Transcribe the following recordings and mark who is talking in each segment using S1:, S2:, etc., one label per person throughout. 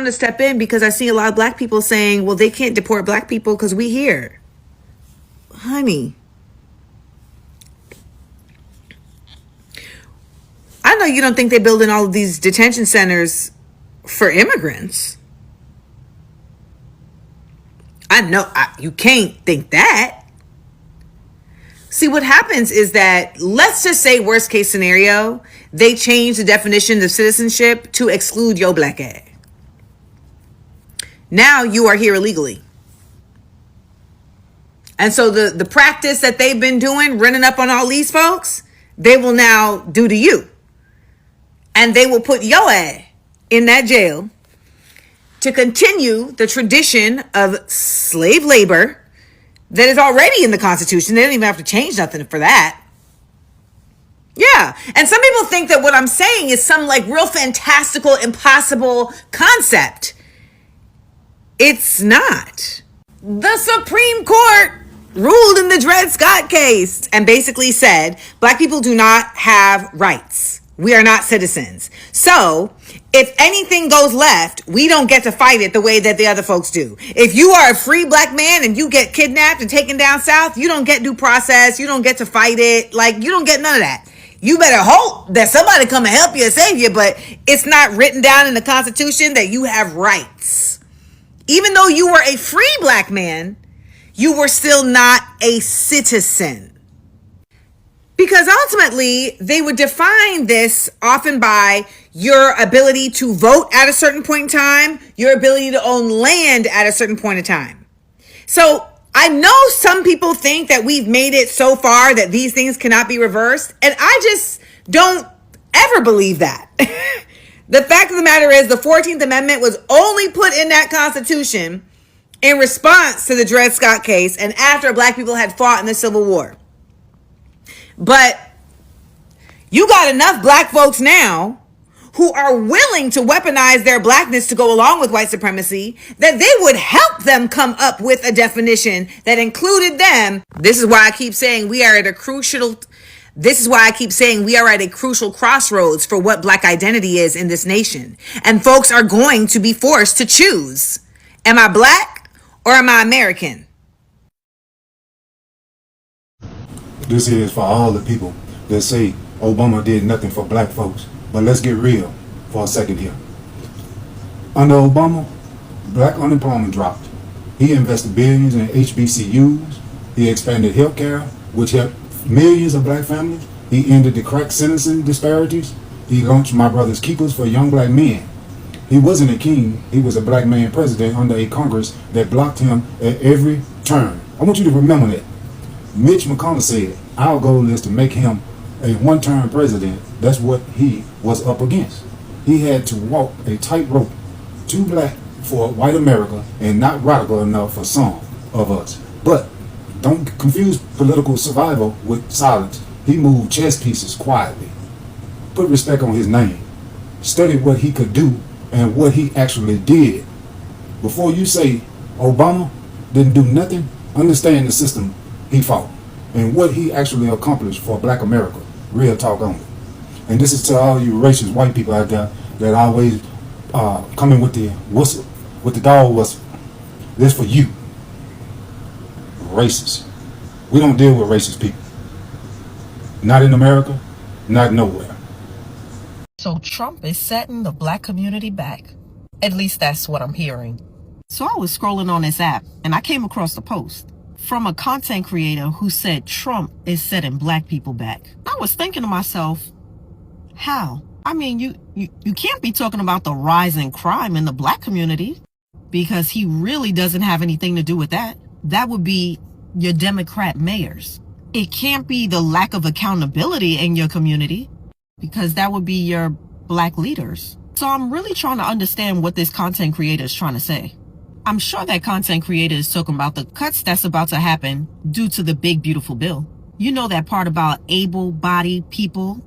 S1: wanted to step in because I see a lot of black people saying, well, they can't deport black people because we here. Honey, I know you don't think they're building all of these detention centers for immigrants. I know you can't think that. See, what happens is that, let's just say worst case scenario, they change the definition of citizenship to exclude your black ass. Now you are here illegally. And so the practice that they've been doing, running up on all these folks, they will now do to you. And they will put your ass in that jail to continue the tradition of slave labor that is already in the Constitution. They don't even have to change nothing for that. Yeah. And some people think that what I'm saying is some like real fantastical, impossible concept. It's not. The Supreme Court ruled in the Dred Scott case and basically said black people do not have rights. We are not citizens. So if anything goes left, we don't get to fight it the way that the other folks do. If you are a free black man and you get kidnapped and taken down south, you don't get due process. You don't get to fight it. Like, you don't get none of that. You better hope that somebody come and help you and save you, but it's not written down in the Constitution that you have rights. Even though you were a free black man, you were still not a citizen. Because ultimately, they would define this often by your ability to vote at a certain point in time, your ability to own land at a certain point in time. So I know some people think that we've made it so far that these things cannot be reversed, and I just don't ever believe that. The fact of the matter is the 14th Amendment was only put in that Constitution in response to the Dred Scott case and after black people had fought in the Civil War. But you got enough black folks now who are willing to weaponize their blackness to go along with white supremacy that they would help them come up with a definition that included them. This is why I keep saying we are at a crucial crossroads for what black identity is in this nation. And folks are going to be forced to choose. Am I black or am I American?
S2: This is for all the people that say Obama did nothing for black folks. But let's get real for a second here. Under Obama, black unemployment dropped. He invested billions in HBCUs. He expanded healthcare, which helped millions of black families. He ended the crack sentencing disparities. He launched My Brother's Keepers for young black men. He wasn't a king. He was a black man president under a Congress that blocked him at every turn. I want you to remember that. Mitch McConnell said, our goal is to make him a one-term president. That's what he was up against. He had to walk a tightrope, too black for white America and not radical enough for some of us. But don't confuse political survival with silence. He moved chess pieces quietly. Put respect on his name. Study what he could do and what he actually did. Before you say Obama didn't do nothing, understand the system he fought and what he actually accomplished for black America. Real talk only. And this is to all you racist white people out there that always come in with the whistle, with the dog whistle. This for you. Racist. We don't deal with racist people. Not in America, not nowhere.
S3: So Trump is setting the black community back. At least that's what I'm hearing. So I was scrolling on this app and I came across a post from a content creator who said Trump is setting black people back. I was thinking to myself, how? I mean, you can't be talking about the rise in crime in the black community because he really doesn't have anything to do with that. That would be your Democrat mayors. It can't be the lack of accountability in your community because that would be your black leaders. So I'm really trying to understand what this content creator is trying to say. I'm sure that content creator is talking about the cuts that's about to happen due to the big, beautiful bill. You know that part about able-bodied people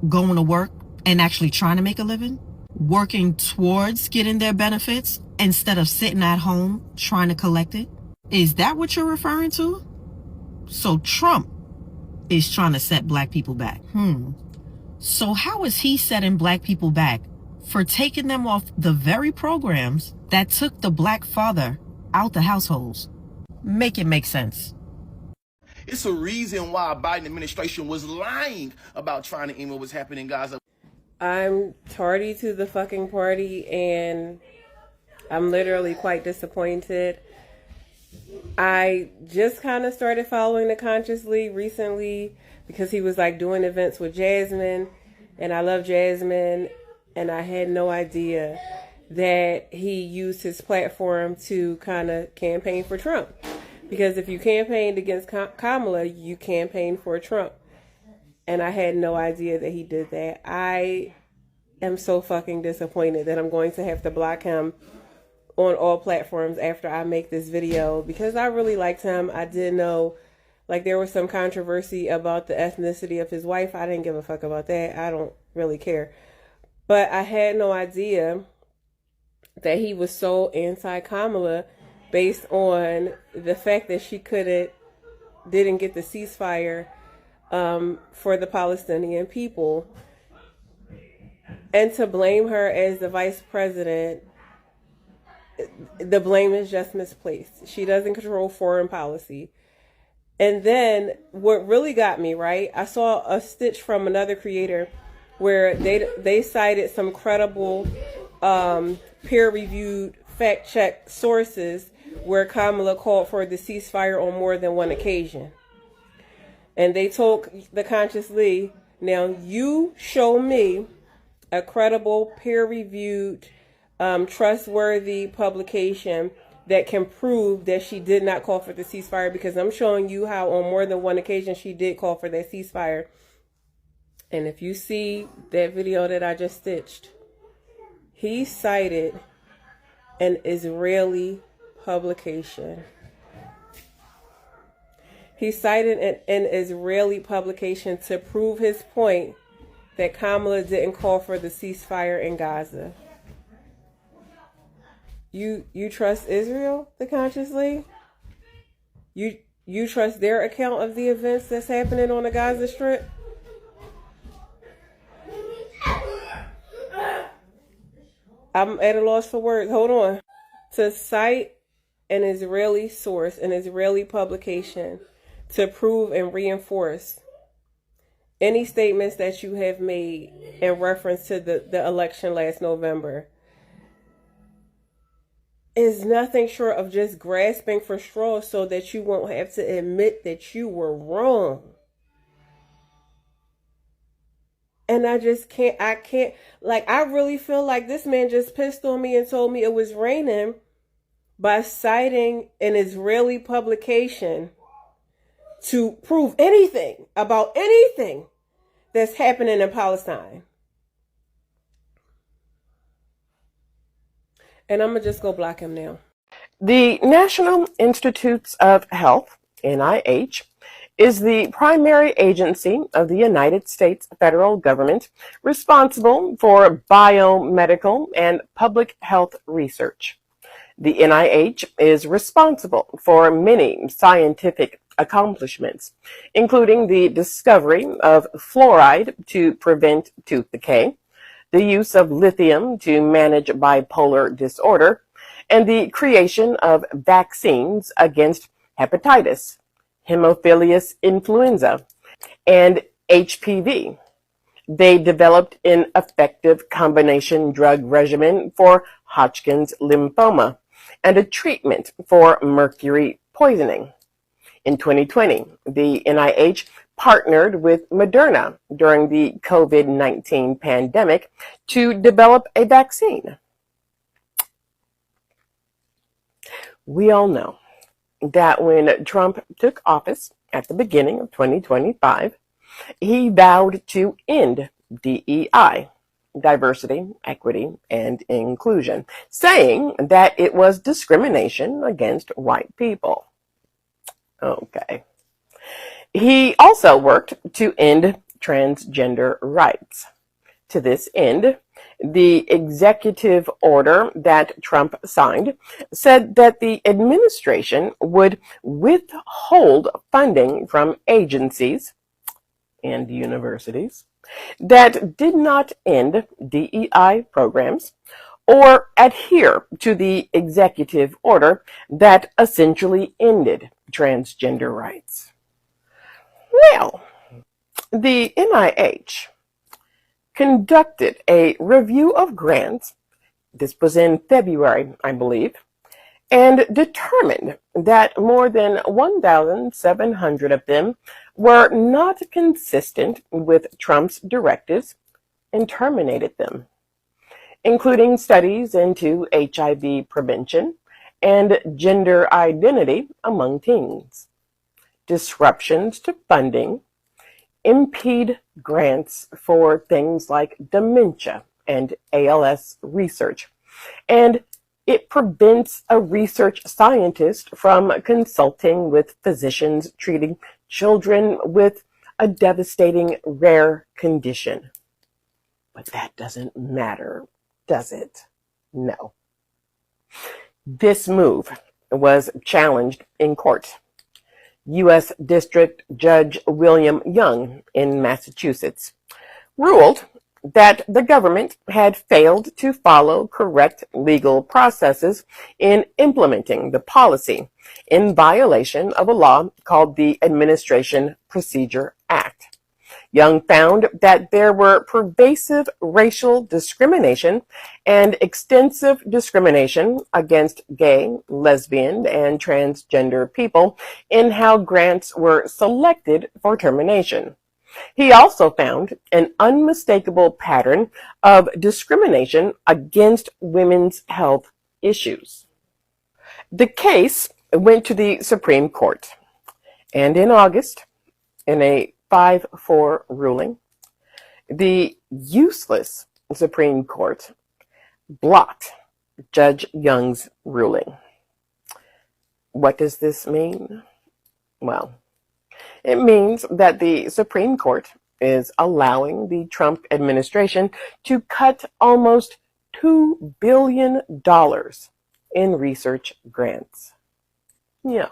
S3: going to work and actually trying to make a living, working towards getting their benefits instead of sitting at home trying to collect it. Is that what you're referring to? So Trump is trying to set black people back. So how is he setting black people back for taking them off the very programs that took the black father out the households. Make it make sense.
S4: It's a reason why Biden administration was lying about trying to end what was happening in Gaza.
S5: I'm tardy to the fucking party, and I'm literally quite disappointed. I just kind of started following the Consciously recently because he was like doing events with Jasmine, and I love Jasmine, and I had no idea that he used his platform to kind of campaign for Trump. Because if you campaigned against Kamala, you campaigned for Trump. And I had no idea that he did that. I am so fucking disappointed that I'm going to have to block him on all platforms after I make this video, because I really liked him. I did know, like, there was some controversy about the ethnicity of his wife. I didn't give a fuck about that. I don't really care. But I had no idea that he was so anti-Kamala based on the fact that she didn't get the ceasefire for the Palestinian people. And to blame her as the vice president, the blame is just misplaced. She doesn't control foreign policy. And then what really got me, right? I saw a stitch from another creator where they cited some credible peer-reviewed fact-check sources where Kamala called for the ceasefire on more than one occasion. And they told the Consciously, now you show me a credible peer-reviewed trustworthy publication that can prove that she did not call for the ceasefire, because I'm showing you how on more than one occasion she did call for that ceasefire. And if you see that video that I just stitched, he cited an Israeli publication. He cited an Israeli publication to prove his point that Kamala didn't call for the ceasefire in Gaza. You trust Israel, the Consciously? You trust their account of the events that's happening on the Gaza Strip? I'm at a loss for words. Hold on. To cite an Israeli source, an Israeli publication, to prove and reinforce any statements that you have made in reference to the election last November is nothing short of just grasping for straws so that you won't have to admit that you were wrong. And I can't, like, I really feel like this man just pissed on me and told me it was raining by citing an Israeli publication to prove anything about anything that's happening in Palestine. And I'm going to just go block him now.
S6: The National Institutes of Health, NIH, is the primary agency of the United States federal government responsible for biomedical and public health research. The NIH is responsible for many scientific accomplishments, including the discovery of fluoride to prevent tooth decay, the use of lithium to manage bipolar disorder, and the creation of vaccines against hepatitis, Haemophilus influenza, and HPV. They developed an effective combination drug regimen for Hodgkin's lymphoma and a treatment for mercury poisoning. In 2020, the NIH partnered with Moderna during the COVID-19 pandemic to develop a vaccine. We all know that when Trump took office at the beginning of 2025, he vowed to end DEI, diversity, equity, and inclusion, saying that it was discrimination against white people. Okay. He also worked to end transgender rights. To this end, the executive order that Trump signed said that the administration would withhold funding from agencies and universities that did not end DEI programs or adhere to the executive order that essentially ended transgender rights. Well, the NIH conducted a review of grants, this was in February, I believe, and determined that more than 1,700 of them were not consistent with Trump's directives and terminated them, including studies into HIV prevention and gender identity among teens. Disruptions to funding impede grants for things like dementia and ALS research, and it prevents a research scientist from consulting with physicians treating children with a devastating rare condition. But that doesn't matter, does it? No. This move was challenged in court. U.S. District Judge William Young in Massachusetts ruled that the government had failed to follow correct legal processes in implementing the policy in violation of a law called the Administration Procedure Act. Young found that there were pervasive racial discrimination and extensive discrimination against gay, lesbian, and transgender people in how grants were selected for termination. He also found an unmistakable pattern of discrimination against women's health issues. The case went to the Supreme Court, and in August, in a 5-4 ruling, the useless Supreme Court blocked Judge Young's ruling. What does this mean? Well, it means that the Supreme Court is allowing the Trump administration to cut almost $2 billion in research grants. Yeah.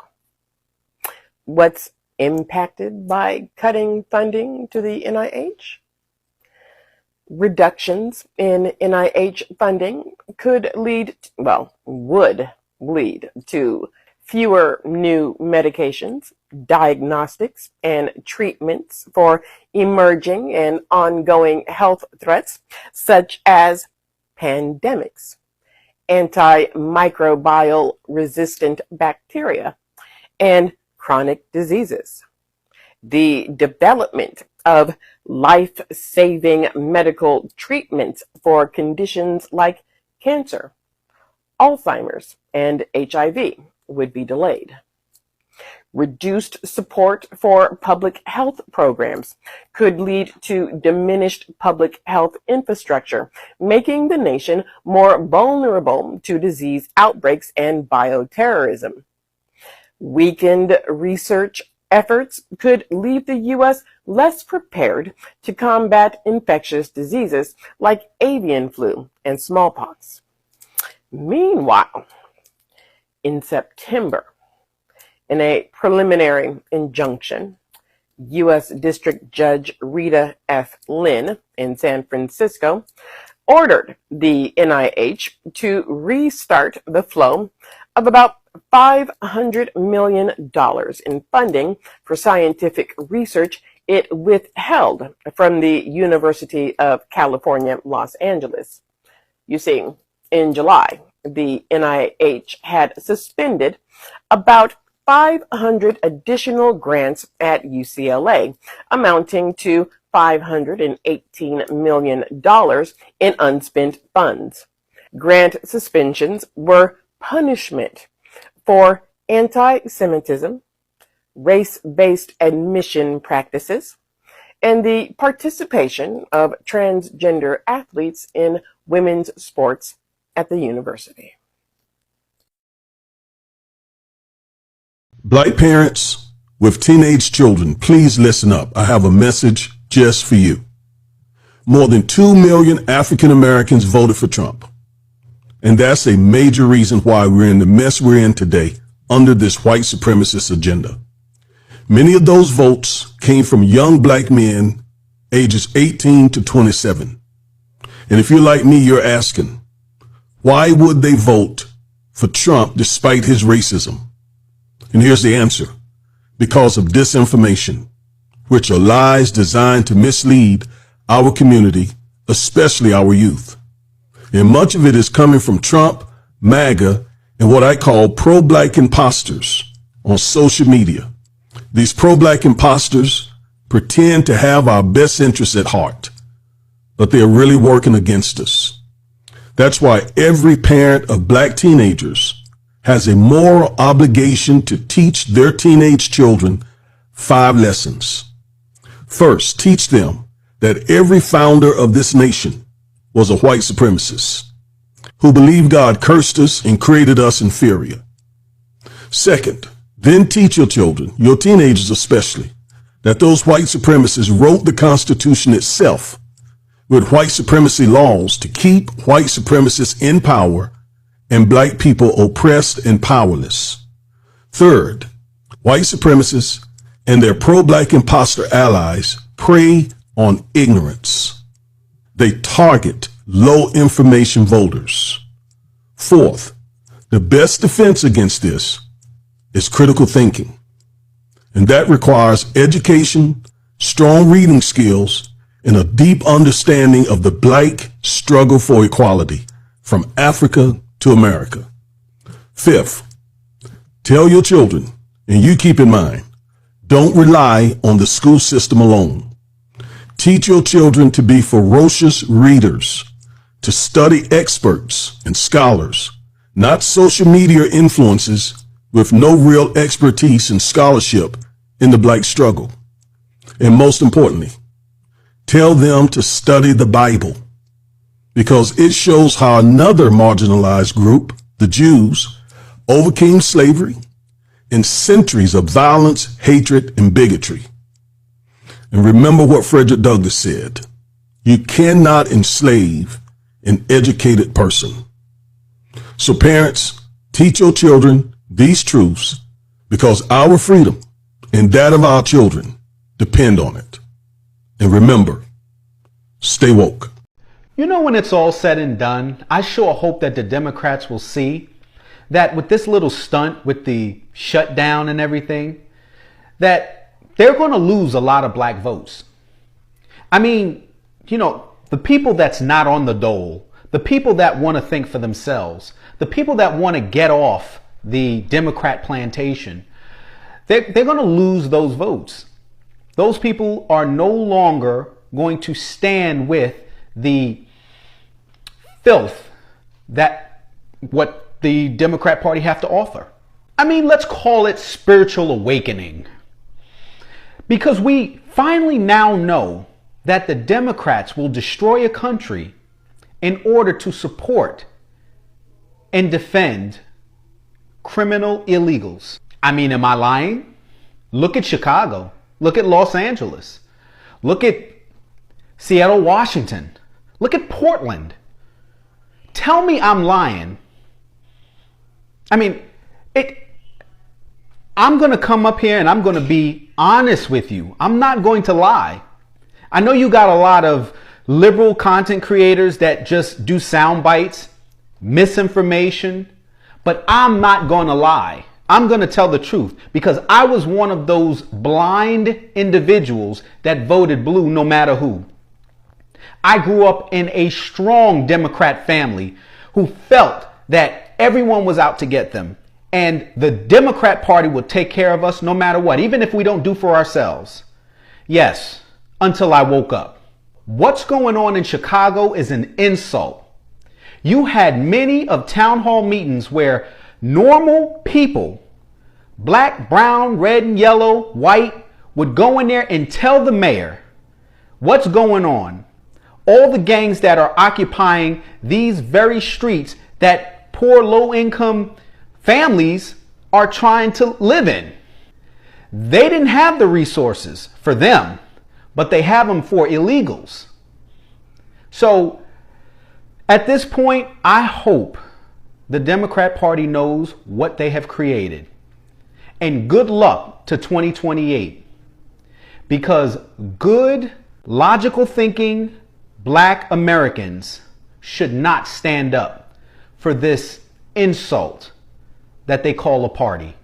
S6: What's impacted by cutting funding to the NIH? Reductions in NIH funding would lead to fewer new medications, diagnostics, and treatments for emerging and ongoing health threats such as pandemics, antimicrobial resistant bacteria, and chronic diseases. The development of life-saving medical treatments for conditions like cancer, Alzheimer's, and HIV would be delayed. Reduced support for public health programs could lead to diminished public health infrastructure, making the nation more vulnerable to disease outbreaks and bioterrorism. Weakened research efforts could leave the U.S. less prepared to combat infectious diseases like avian flu and smallpox. Meanwhile, in September, in a preliminary injunction, U.S. District Judge Rita F. Lynn in San Francisco ordered the NIH to restart the flow of about $500 million in funding for scientific research it withheld from the University of California, Los Angeles. You see, in July, the NIH had suspended about 500 additional grants at UCLA, amounting to $518 million in unspent funds. Grant suspensions were punishment for anti-Semitism, race-based admission practices, and the participation of transgender athletes in women's sports at the university.
S7: Black parents with teenage children, please listen up. I have a message just for you. More than 2 million African Americans voted for Trump. And that's a major reason why we're in the mess we're in today under this white supremacist agenda. Many of those votes came from young black men ages 18 to 27. And if you're like me, you're asking, why would they vote for Trump despite his racism? And here's the answer. Because of disinformation, which are lies designed to mislead our community, especially our youth. And much of it is coming from Trump, MAGA, and what I call pro-black imposters on social media. These pro-black imposters pretend to have our best interests at heart, but they are really working against us. That's why every parent of black teenagers has a moral obligation to teach their teenage children 5 lessons. First, teach them that every founder of this nation was a white supremacist who believed God cursed us and created us inferior. Second, then teach your children, your teenagers especially, that those white supremacists wrote the Constitution itself with white supremacy laws to keep white supremacists in power and black people oppressed and powerless. Third, white supremacists and their pro-black imposter allies prey on ignorance. They target low information voters. Fourth, the best defense against this is critical thinking. And that requires education, strong reading skills, and a deep understanding of the black struggle for equality from Africa to America. Fifth, tell your children, and you keep in mind, don't rely on the school system alone. Teach your children to be ferocious readers, to study experts and scholars, not social media influences with no real expertise and scholarship in the black struggle. And most importantly, tell them to study the Bible, because it shows how another marginalized group, the Jews, overcame slavery and centuries of violence, hatred, and bigotry. And remember what Frederick Douglass said, you cannot enslave an educated person. So parents, teach your children these truths, because our freedom and that of our children depend on it. And remember, stay woke.
S8: You know, when it's all said and done, I sure hope that the Democrats will see that with this little stunt with the shutdown and everything, that they're going to lose a lot of black votes. I mean, you know, the people that's not on the dole, the people that want to think for themselves, the people that want to get off the Democrat plantation, they're going to lose those votes. Those people are no longer going to stand with the filth that what the Democrat Party have to offer. I mean, let's call it spiritual awakening. Because we finally now know that the Democrats will destroy a country in order to support and defend criminal illegals. I mean, am I lying? Look at Chicago. Look at Los Angeles. Look at Seattle, Washington. Look at Portland. Tell me I'm lying. I mean, I'm going to come up here and I'm going to be honest with you. I'm not going to lie. I know you got a lot of liberal content creators that just do sound bites, misinformation, but I'm not going to lie. I'm going to tell the truth, because I was one of those blind individuals that voted blue no matter who. I grew up in a strong Democrat family who felt that everyone was out to get them, and the Democrat Party would take care of us no matter what, even if we don't do for ourselves. Yes, until I woke up. What's going on in Chicago is an insult. You had many of town hall meetings where normal people, black, brown, red and yellow, white, would go in there and tell the mayor what's going on. All the gangs that are occupying these very streets that poor low-income families are trying to live in. They didn't have the resources for them, but they have them for illegals. So at this point, I hope the Democrat Party knows what they have created. And good luck to 2028. Because good Logical thinking black Americans should not stand up for this insult that they call a party.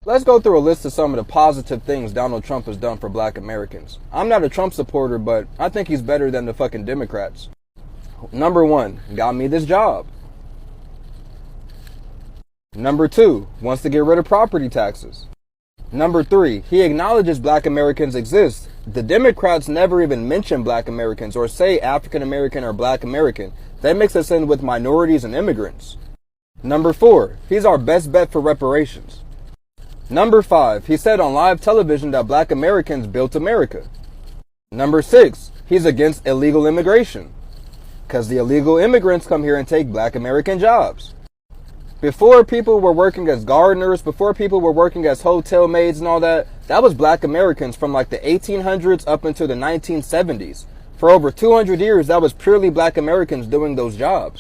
S9: Let's go through a list of some of the positive things Donald Trump has done for black Americans. I'm not a Trump supporter, but I think he's better than the fucking Democrats. Number 1, got me this job. Number 2, wants to get rid of property taxes. Number 3, he acknowledges black Americans exist. The Democrats never even mention black Americans or say African American or black American. They mix us in with minorities and immigrants. Number 4, he's our best bet for reparations. Number 5, he said on live television that black Americans built America. Number 6, he's against illegal immigration, because the illegal immigrants come here and take black American jobs. Before people were working as gardeners, before people were working as hotel maids and all that, that was black Americans from like the 1800s up until the 1970s. For over 200 years, that was purely black Americans doing those jobs.